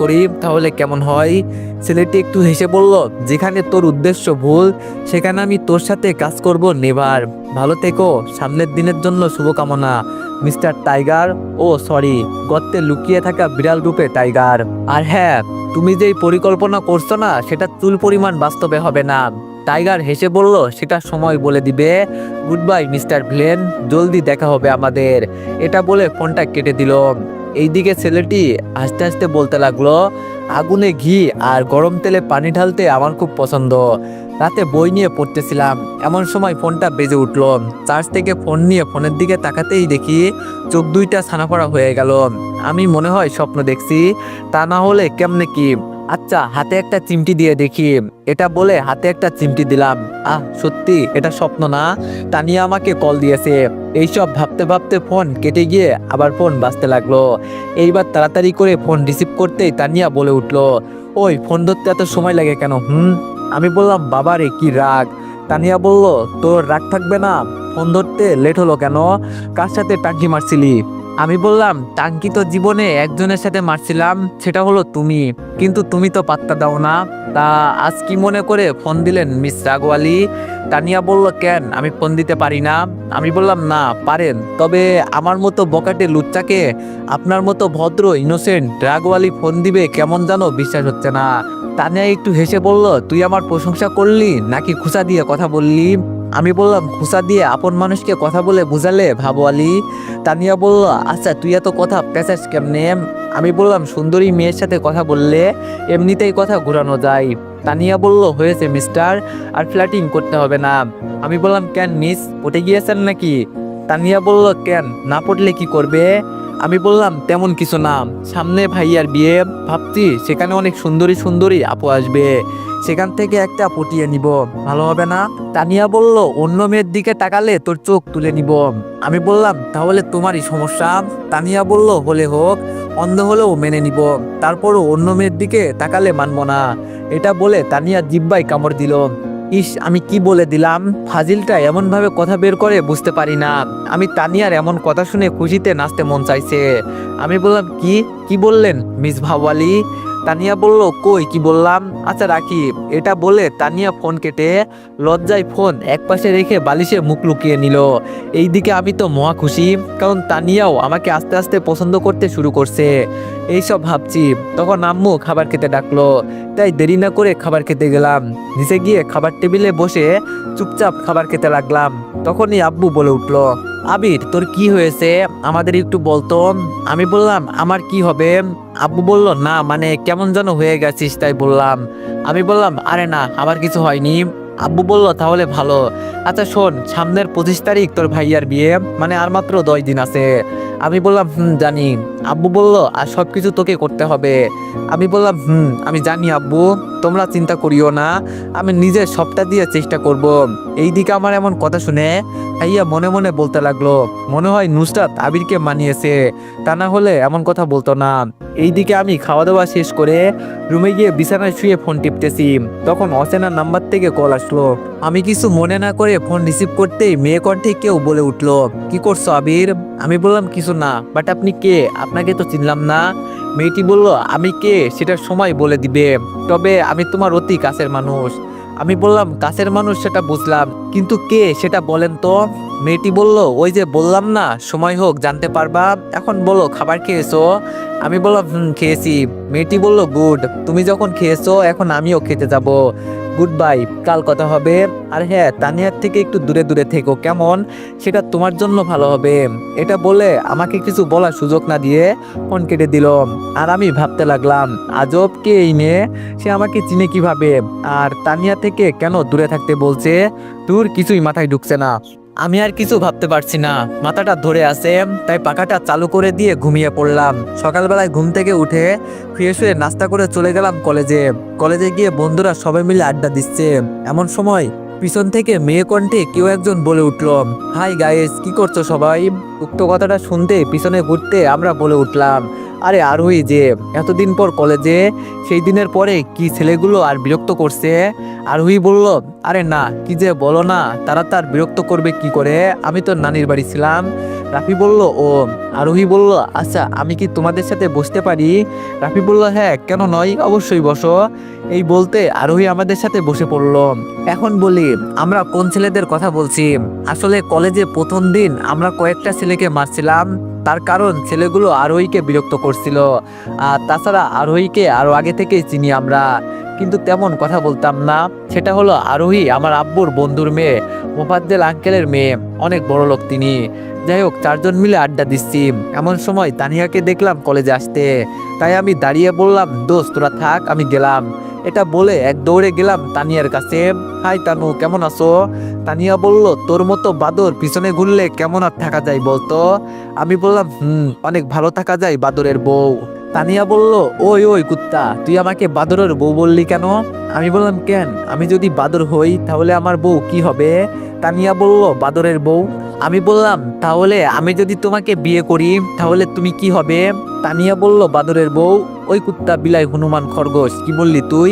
করি তাহলে কেমন হয়? ছেলেটি একটু হেসে বলল, যেখানে তোর উদ্দেশ্য ভুল সেখানে আমি তোর সাথে কাজ করব নেভার। ভালো থেকো, সামনের দিনের জন্য শুভকামনা মিস্টার টাইগার। ও সরি, গর্তে লুকিয়ে থাকা বিড়াল রূপে টাইগার। আর হ্যাঁ, তুমি যেই পরিকল্পনা করছো না সেটা চুল পরিমাণ বাস্তবে হবে না। টাইগার হেসে বলল, সেটা সময় বলে দিবে। গুড বাই মিস্টার ভিলেন, জলদি দেখা হবে আমাদের। এটা বলে ফোনটা কেটে দিল। এইদিকে ছেলেটি আস্তে আস্তে বলতে লাগলো, আগুনে ঘি আর গরম তেলে পানি ঢালতে আমার খুব পছন্দ। রাতে বই নিয়ে পড়তেছিলাম, এমন সময় ফোনটা বেজে উঠলো। চার্জ থেকে ফোন নিয়ে ফোনের দিকে তাকাতেই দেখি চোখ দুইটা ছানাফড়া হয়ে গেল। আমি মনে হয় স্বপ্ন দেখছি, তা না হলে কেমনে কি? আচ্ছা, হাতে একটা চিমটি দিয়ে দেখি। এটা বলে হাতে একটা চিমটি দিলাম। সত্যি এটা স্বপ্ন না, তানিয়া আমাকে কল দিয়েছে। এইসব ভাবতে ভাবতে ফোন কেটে গিয়ে আবার ফোন বাজতে লাগলো। এইবার তাড়াতাড়ি করে ফোন রিসিভ করতেই তানিয়া বলে উঠলো, ওই ফোন ধরতে এত সময় লাগে কেন? আমি বললাম, বাবারে কি রাগ। তানিয়া বলল, তোর রাগ থাকবে না? ফোন ধরতে লেট হলো কেন? কার সাথে টাঙ্কি মারছিলি? আমি বললাম, টাঙ্কি তো জীবনে একজনের সাথে মারছিলাম, সেটা হলো তুমি। কিন্তু তুমি তো পাত্তা দাও না। তা আজ কি মনে করে ফোন দিলেন মিস রাগওয়ালি? তানিয়া বলল, কেন, আমি ফোন দিতে পারি না? আমি বললাম, না পারেন, তবে আমার মতো বকাটে লুচ্চাকে আপনার মতো ভদ্র ইনোসেন্ট রাগওয়ালি ফোন দিবে কেমন জানো বিশ্বাস হচ্ছে না। তানিয়া একটু হেসে বলল, তুই আমার প্রশংসা করলি নাকি খুশা দিয়ে কথা বললি? আমি বললাম, খুশা দিয়ে আপন মানুষকে কথা বলে বুঝালে ভাবওয়ালি। তানিয়া বলল, আচ্ছা তুই এত কথা পেঁচাস কেমনে? আমি বললাম, সুন্দরী মেয়ের সাথে কথা বললে এমনিতেই কথা ঘুরানো যায়। তানিয়া বলল, হয়েছে মিস্টার, আর ফ্ল্যাটিং করতে হবে না। আমি বললাম, কেন মিস, পটে গিয়েছেন নাকি? তানিয়া বলল, কেন, না পড়লে কি করবে? আমি বললাম, তেমন কিছু না, সামনে ভাইয়ার বিয়ে, ভাবছি সেখানে অনেক সুন্দরী সুন্দরী আপু আসবে, সেখান থেকে একটা পটিয়ে নিব, ভালো হবে না? তানিয়া বলল, অন্য মেয়ের দিকে তাকালে তোর চোখ তুলে নিব। আমি বললাম, তাহলে তোমারই সমস্যা। তানিয়া বলল, হলে হোক, অন্ধ হলেও মেনে নিব, তারপরও অন্য মেয়ের দিকে তাকালে মানব না। এটা বলে তানিয়া জিব্বায় কামড় দিল। ইস, আমি কি বলে দিলাম, ফাজিলটা এমন ভাবে কথা বের করে বুঝতে পারি না। আমি তানিয়ার এমন কথা শুনে খুশিতে নাচতে মন চাইছে। আমি বললাম, কি কি বললেন মিস ভাওয়ালি? তানিয়া বলল, কই কি বললাম, আচ্ছা রাখি। এটা বলে তানিয়া ফোন কেটে লজ্জায় ফোন একপাশে রেখে বালিশে মুখ লুকিয়ে নিল। এইদিকে আমি তো মহা খুশি, কারণ তানিয়াও আমাকে আস্তে আস্তে পছন্দ করতে শুরু করছে। এইসব ভাবছি, তখন আম্মু খাবার খেতে ডাকলো, তাই দেরি না করে খাবার খেতে গেলাম। নিচে গিয়ে খাবার টেবিলে বসে চুপচাপ খাবার খেতে লাগলাম। তখনই আব্বু বলে উঠলো, আবির তোর কি হয়েছে, আমাদের একটু বলতো। আমি বললাম, আমার কি হবে? আব্বু বলল, না মানে কেমন যেন হয়ে গেছিস তাই বললাম। আমি বললাম, আরে না, আমার কিছু হয়নি। আব্বু বলল, তাহলে ভালো। আচ্ছা শোন, সামনের 25 তারিখ তোর ভাইয়ার বিয়ে, মানে আর মাত্র 10 দিন আছে। আমি বললাম, জানি। আব্বু বলল, আর সবকিছু তোকে করতে হবে। আমি বললাম, আমি জানি আব্বু, তোমরা চিন্তা করিও না, আমি নিজের সবটা দিয়ে চেষ্টা করব। এইদিকে আমার এমন কথা শুনে ভাইয়া মনে মনে বলতে লাগলো, মনে হয় নুসরাত আবিরকে মানিয়েছে, তা না হলে এমন কথা বলতো না। এইদিকে আমি খাওয়া দাওয়া শেষ করে রুমে গিয়ে বিছানায় শুয়ে ফোন টিপতেছি, তখন অচেনা নাম্বার থেকে কল আসলো। আমি কিছু মনে না করে ফোন রিসিভ করতেই মেয়ে কণ্ঠে কেউ বলে উঠলো, কি করছো আবির? আমি বললাম, কিছু না, বাট আপনি কে, আপনাকে তো চিনলাম না। মেয়েটি বলল, আমি কে সেটার সময় বলে দিবে, তবে আমি তোমার অতি কাছের মানুষ। আমি বললাম, কাছের মানুষ সেটা বুঝলাম, কিন্তু কে সেটা বলেন তো। মেয়েটি বলল, ওই যে বললাম না, সময় হোক জানতে পারবা, এখন বলো খাবার খেয়েছো? আমি বললাম, খেয়েছি। মেয়েটি বলল, গুড, তুমি যখন খেয়েছো এখন আমিও খেতে যাব। গুড বাই, কাল কথা হবে। আর হ্যাঁ, তানিয়ার থেকে একটু দূরে দূরে থেকো কেমন, সেটা তোমার জন্য ভালো হবে। এটা বলে আমাকে কিছু বলার সুযোগ না দিয়ে ফোন কেটে দিল। আর আমি ভাবতে লাগলাম, আজব কে এই মেয়ে, সে আমাকে চিনে কিভাবে, আর তানিয়া থেকে কেন দূরে থাকতে বলছে? তোর কিছুই মাথায় ঢুকছে না। আমি আর কিছু ভাবতে পারছি না, মাথাটা ধরে আছে, তাই পাখাটা চালু করে দিয়ে ঘুমিয়ে পড়লাম। সকালবেলায় ঘুম থেকে উঠে ফ্রেশ হয়ে নাস্তা করে চলে গেলাম কলেজে। কলেজে গিয়ে বন্ধুরা সবাই মিলে আড্ডা দিচ্ছে, এমন সময় পিছন থেকে মেয়ে কণ্ঠে কেউ একজন বলে উঠলো, হাই গাইস, কি করছো সবাই? উক্ত কথাটা শুনতে পিছনে ঘুরতে আমরা বলে উঠলাম, আরে আরোহী যে এতদিন পর কলেজে, সেই দিনের পরে কি ছেলেগুলো আর বিরক্ত করছে? আরোহী বলল, আরে না, কি যে বলো না, তারা তার বিরক্ত করবে কি করে, আমি তো নানির বাড়ি ছিলাম। রাফি বলল, ও। আরোহী বলল, আচ্ছা আমি কি তোমাদের সাথে বসতে পারি? রাফি বলল, হ্যাঁ কেন নয়, অবশ্যই বসো। এই বলতে আরোহী আমাদের সাথে বসে পড়ল। এখন বলি আমরা কোন ছেলেদের কথা বলছি। আসলে কলেজে প্রথম দিন আমরা কয়েকটা ছেলেকে মারছিলাম, তার কারণ ছেলেগুলো আরোহীকে বিরক্ত করছিল। আর তাছাড়া আরোহীকে আরো আগে থেকেই চিনি আমরা, কিন্তু তেমন কথা বলতাম না। সেটা হলো আরোহী আমার আব্বুর বন্ধুর মেয়ে, মোফাজ্জেল আঙ্কেলের মেয়ে, অনেক বড় লোক তিনি। যাই হোক, চারজন মিলে আড্ডা দিচ্ছি, এমন সময় তানিয়াকে দেখলাম কলেজে আসতে। তাই আমি দাঁড়িয়ে বললাম, দোস্ত তোরা থাক, আমি গেলাম। এটা বলে এক দৌড়ে গেলাম তানিয়ার কাছে। হাই তানু, কেমন আছো? তানিয়া বলল, তোর মতো বাদর পিছনে ঘুরলে কেমন আর থাকা যায় বলতো? আমি বললাম, অনেক ভালো থাকা যায় বাদরের বউ। তানিয়া বলল, ওই ওই কুত্তা, তুই আমাকে বাদরের বউ বললি কেন? আমি বললাম, কেন, আমি যদি বাদর হই তাহলে আমার বউ কি হবে? তানিয়া বলল, বাদরের বউ। আমি বললাম, তাহলে আমি যদি তোমাকে বিয়ে করি তাহলে তুমি কি হবে? তানিয়া বলল, বাদরের বউ। ওই কুত্তা, বিলাই, হনুমান, খরগোশ, কি বললি তুই?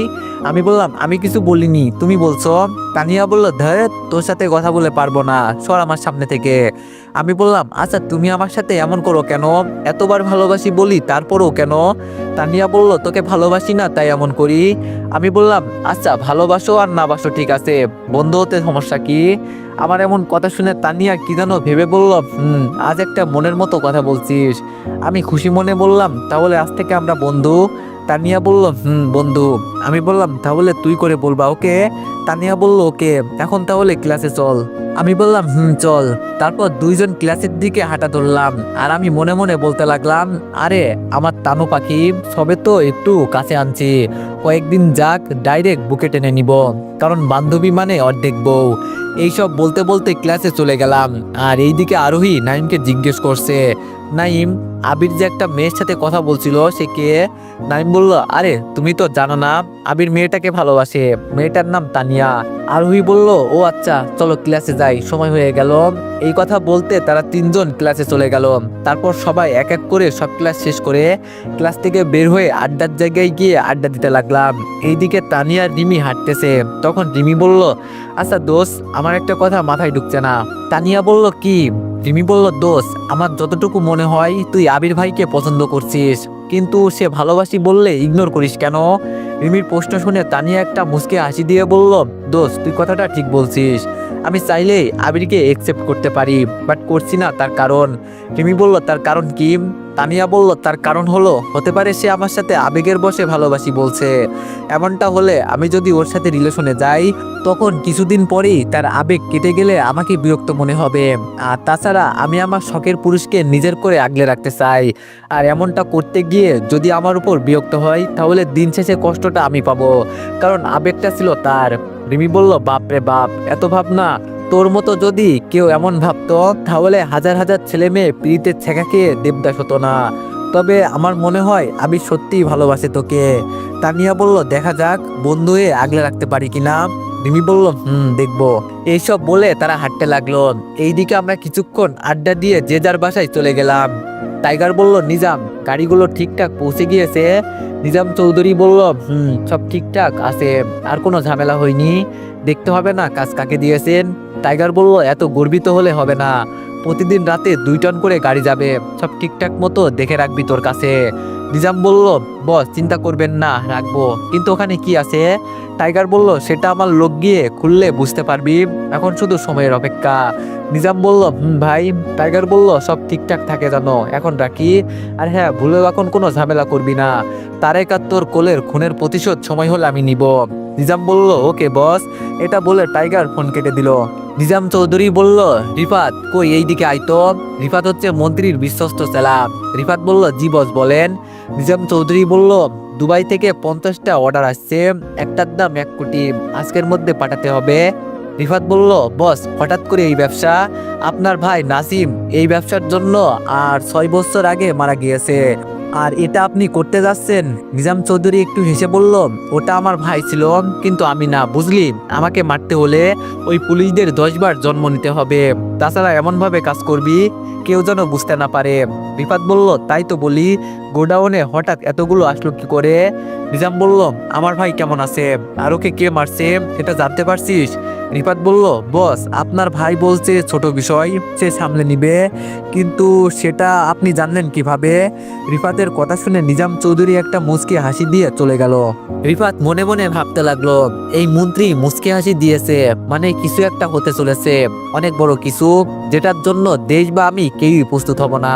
আমি বললাম, আমি কিছু বলিনি, তুমি বলছো। তানিয়া বলল, ধর, তোর সাথে কথা বলে পারবো না, সর আমার সামনে থেকে। আমি বললাম, আচ্ছা তুমি আমার সাথে এমন করো কেন? এতবার ভালোবাসি বলি তারপরও কেন? তানিয়া বলল, তোকে ভালোবাসি না তাই এমন করি। আমি বললাম, আচ্ছা ভালোবাসো আর না বাসো ঠিক আছে, বন্ধু হতে সমস্যা কি? আমার এমন কথা শুনে তানিয়া কি যেন ভেবে বলল, আজ একটা মনের মতো কথা বলছিস। আমি খুশি মনে বললাম, তাহলে আজ থেকে আমরা বন্ধু। তানিয়া বলল, বন্ধু। আমি বললাম, তাহলে তুই করে বলবা, ওকে? তানিয়া বলল, ওকে। এখন তাহলে ক্লাসে চল। আমি বললাম, চল। তারপর দুইজন ক্লাসের দিকে হাঁটা ধরলাম, আর আমি মনে মনে বলতে লাগলাম, আরে আমার তানু পাখি, সবে তো একটু কাছে আনছি, কয়েকদিন যাক, ডাইরেক্ট বুকে টেনে নিব, কারণ বান্ধবী মানে অর্ধেক বউ। এইসব বলতে বলতে ক্লাসে চলে গেলাম। আর এইদিকে আরোহী নাইমকে জিজ্ঞেস করছে, নাইম, আবির যে একটা মেয়ের সাথে কথা বলছিল সে কে? নাইম বলল, আরে তুমি তো জানো না, আবির মেয়েটাকে ভালোবাসে, মেয়েটার নাম তানিয়া। আরোহী বলল, ও আচ্ছা, চলো ক্লাসে যাই, সময় হয়ে গেল। এই কথা বলতে তারা তিনজন ক্লাসে চলে গেল। তারপর সবাই এক এক করে সব ক্লাস শেষ করে ক্লাস থেকে বের হয়ে আড্ডার জায়গায় গিয়ে আড্ডা দিতে লাগলাম। এইদিকে তানিয়া আর রিমি হাঁটতেছে। তখন রিমি বলল, আচ্ছা দোস্ত, আমার একটা কথা মাথায় ঢুকছে না। তানিয়া বলল, কি? রিমি বলল, দোস্ত, আমার যতটুকু মনে হয় তুই আবির ভাইকে পছন্দ করছিস, কিন্তু সে ভালোবাসি বললে ইগনোর করিস কেন? রিমির প্রশ্ন শুনে তানিয়া একটা মুচকে হাসি দিয়ে বলল, দোস্ত তুই কথাটা ঠিক বলছিস, আমি চাইলেই আবিরকে একসেপ্ট করতে পারি, বাট করছি না, তার কারণ। রিমি বলল, তার কারণ কি? তানিয়া বলল, তার কারণ হলো, হতে পারে সে আমার সাথে আবেগের বশে ভালোবাসি বলছে। এমনটা হলে আমি যদি ওর সাথে রিলেশনে যাই, তখন কিছুদিন পরেই তার আবেগ কেটে গেলে আমাকে বিরক্ত মনে হবে। আর তাছাড়া আমি আমার শখের পুরুষকে নিজের করে আগলে রাখতে চাই। আর এমনটা করতে গিয়ে যদি আমার উপর বিরক্ত হয়, তাহলে দিন শেষে কষ্টটা আমি পাবো, কারণ আবেগটা ছিল তার। রিমি বলল, বাপ রে বাপ, এত ভাবনা! তোর মতো যদি কেউ এমন ভাবতো তাহলে হাজার হাজার ছেলে মেয়ে পিড়িতে ছেঁকা খেয়ে দেবদাস হতো না। তবে আমার মনে হয় আমি সত্যিই ভালোবাসি তোকে। তানিয়া বলল, দেখা যাক, বন্ধু হয়ে আগলে রাখতে পারি কিনা। রিমি বলল, দেখবো। এইসব বলে তারা হাঁটতে লাগলো। এইদিকে আমরা কিছুক্ষণ আড্ডা দিয়ে যে যার বাসায় চলে গেলাম। টাইগার বলল, নিজাম, গাড়িগুলো ঠিকঠাক পৌঁছে গিয়েছে? নিজাম চৌধুরী বলল, সব ঠিকঠাক আছে, আর কোনো ঝামেলা হয়নি, দেখতে হবে না কাজ কাকে দিয়েছেন। টাইগার বলল, এত গর্বিত হলে হবে না, প্রতিদিন রাতে 2 টন করে গাড়ি যাবে, সব ঠিকঠাক মতো দেখে রাখবি তোর কাছে। নিজাম বলল, বস চিন্তা করবেন না, রাখবো, কিন্তু ওখানে কি আছে? টাইগার বলল, সেটা আমার লোক গিয়ে খুললে বুঝতে পারবি, এখন শুধু সময়ের অপেক্ষা। নিজাম বলল, ভাই। টাইগার বলল, সব ঠিকঠাক থাকে জানো, এখন রাখি। আর হ্যাঁ, ভুলেও এখন কোনো ঝামেলা করবি না, তারেক আর তোর কোলের খুনের প্রতিশোধ সময় হলে আমি নিব। নিজাম বলল, ওকে বস। এটা বলে টাইগার ফোন কেটে দিল। নিজাম চৌধুরী বলল, রিফাত কই, এইদিকে আইতো। রিফাত হচ্ছে মন্ত্রীর বিশ্বস্ত ছেলা। রিফাত বলল, জি বস বলেন। নিজাম চৌধুরী বলল, দুবাই থেকে 50টা অর্ডার আসছে, একটার দাম 1 কোটি, আজকের মধ্যে পাঠাতে হবে। রিফাত বলল, বস হঠাৎ করে এই ব্যবসা? আপনার ভাই নাসিম এই ব্যবসার জন্য আর 6 বছর আগে মারা গিয়েছে, আর এটা আপনি করতে যাচ্ছেন? নিজাম চৌধুরী একটু হেসে বলল, ওটা আমার ভাই ছিল, কিন্তু আমি না, বুঝলি, আমাকে মারতে হলে ওই পুলিশদের 10 বার জন্ম নিতে হবে, তাছাড়া এমনভাবে কাজ করবি কেউ যেন বুঝতে না পারে। রিফাত বলল, তাই তো বলি, গোডাউনে হঠাৎ এতগুলো আসলো কি করে? নিজাম বলল, আমার ভাই কেমন আছে আর ওকে কে মারছে এটা জানতে পারছিস? রিফাত বলল, না, রিফাত বলল, বস আপনার ভাই বলছে ছোট বিষয়, সে সামলে নিবে, কিন্তু সেটা আপনি জানলেন কিভাবে? রিফাতের কথা শুনে নিজাম চৌধুরী একটা মুচকি হাসি দিয়ে চলে গেল। রিফাত মনে মনে ভাবতে লাগলো, এই মন্ত্রী মুচকি হাসি দিয়েছে মানে কিছু একটা হতে চলেছে, অনেক বড় কিছু, যেটার জন্য দেশ বা আমি কেউই প্রস্তুত হব না।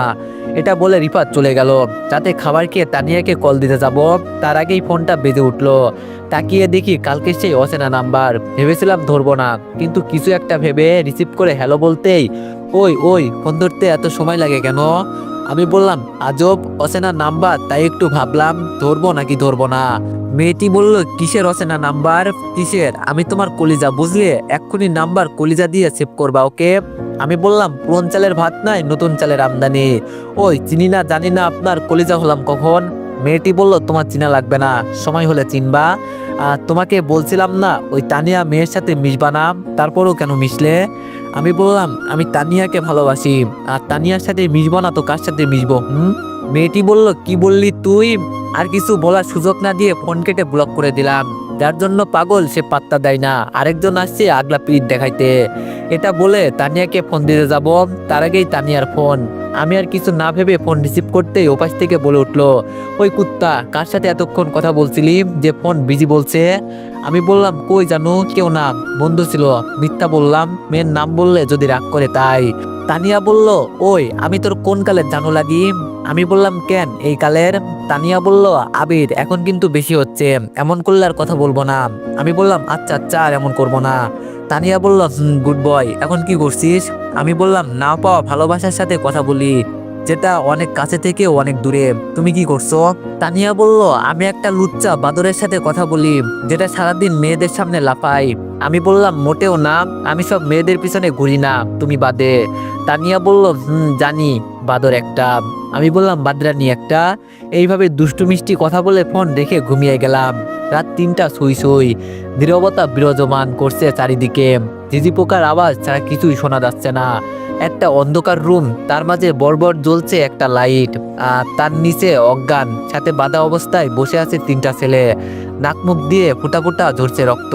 এটা বলে রিফাত চলে গেল। রাতে খাবার খেয়ে তানিয়াকে কল দিতে যাব, তার আগেই ফোনটা বেজে উঠলো। তাকিয়ে দেখি কালকে সেই অচেনা নাম্বার। ভেবেছিলাম ধরবো না, কিন্তু কিছু একটা ভেবে রিসিভ করে হ্যালো বলতেই, ওই ওই ফোন ধরতে এত সময় লাগে কেন? আমি বললাম, আজব অচেনা নাম্বার, তাই একটু ভাবলাম ধরবো নাকি ধরবো না। মেয়েটি বলল, কিসের অচেনা নাম্বার, কিসের? আমি তোমার কলিজা, বুঝলে? এক্ষুনি নাম্বার কলিজা দিয়ে সেভ করবা, ওকে? আমি বললাম, পুরন চালের ভাত নাই, নতুন চালের আমদানি। ওই চিনি না জানি না আপনার কলিজা হলাম কখন? মেয়েটি বলল, তোমার চিনা লাগবে না, সময় হলে চিনবা। আর তোমাকে বলছিলাম না ওই তানিয়া মেয়ের সাথে মিশবা না, তারপরও কেন মিশলে? আমি বললাম, আমি তানিয়াকে ভালোবাসি, আর তানিয়ার সাথে মিশবো না তো কার সাথে মিশবো? মেয়েটি বলল, কি বললি তুই? আর কিছু বলার সুযোগ না দিয়ে ফোন কেটে ব্লক করে দিলাম। যার জন্য পাগল সে পাত্তা দেয় না, আরেকজন আসছে আগলা পিঠ দেখাইতে। এটা বলে তানিয়াকে ফোন দিতে যাব, তার আগেই তানিয়ার ফোন। আমি আর কিছু না ভেবে ফোন রিসিভ করতেই ওপাশ থেকে বলে উঠলো, ওই কুত্তা, কার সাথে এতক্ষণ কথা বলছিলি যে ফোন বিজি বলছে? আমি বললাম, কই জানো, কেউ না, বন্ধু ছিল। মিথ্যা বললাম, মেয়ের নাম বললে যদি রাগ করে তাই। তানিয়া বলল, ওই আমি তোর কোন কালের জানো লাগি? আমি বললাম, কেন এই কালের? তানিয়া বলল, আবির, এখন কিন্তু বেশি হচ্ছে, এমন করলে আর কথা বলবো না। আমি বললাম, আচ্ছা আচ্ছা, আর এমন করবো না। তানিয়া বলল, গুড বয়, এখন কি করছিস? আমি বললাম, না পাওয়া ভালোবাসার সাথে কথা বলি, যেটা অনেক কাছে থেকে অনেক দূরে। তুমি কি করছো? তানিয়া বলল, আমি একটা লুচ্চা বাদরের সাথে কথা বলি, যেটা সারাদিন মেয়েদের সামনে লাফাই। আমি বললাম, মোটেও না, আমি সব মেয়েদের পিছনে ঘুরি না, তুমি বাদে। তানিয়া বলল, জানি, বাদর একটা। আমি বললাম, বাদরানি একটা। এইভাবে দুষ্টু মিষ্টি কথা বলে ফোন রেখে ঘুমিয়ে গেলাম। রাত 3টা সুই সুই, নীরবতা বিরাজমান করছে চারিদিকে। ঝিঝি পোকার আওয়াজ ছাড়া কিছুই শোনা যাচ্ছে না। একটা অন্ধকার রুম, তার মাঝে বড়বড় জ্বলছে একটা লাইট, আর তার নিচে অজ্ঞান সাথে বাঁধা অবস্থায় বসে আছে 3টা ছেলে। নাক মুখ দিয়ে ফুটা ফুটা ঝরছে রক্ত।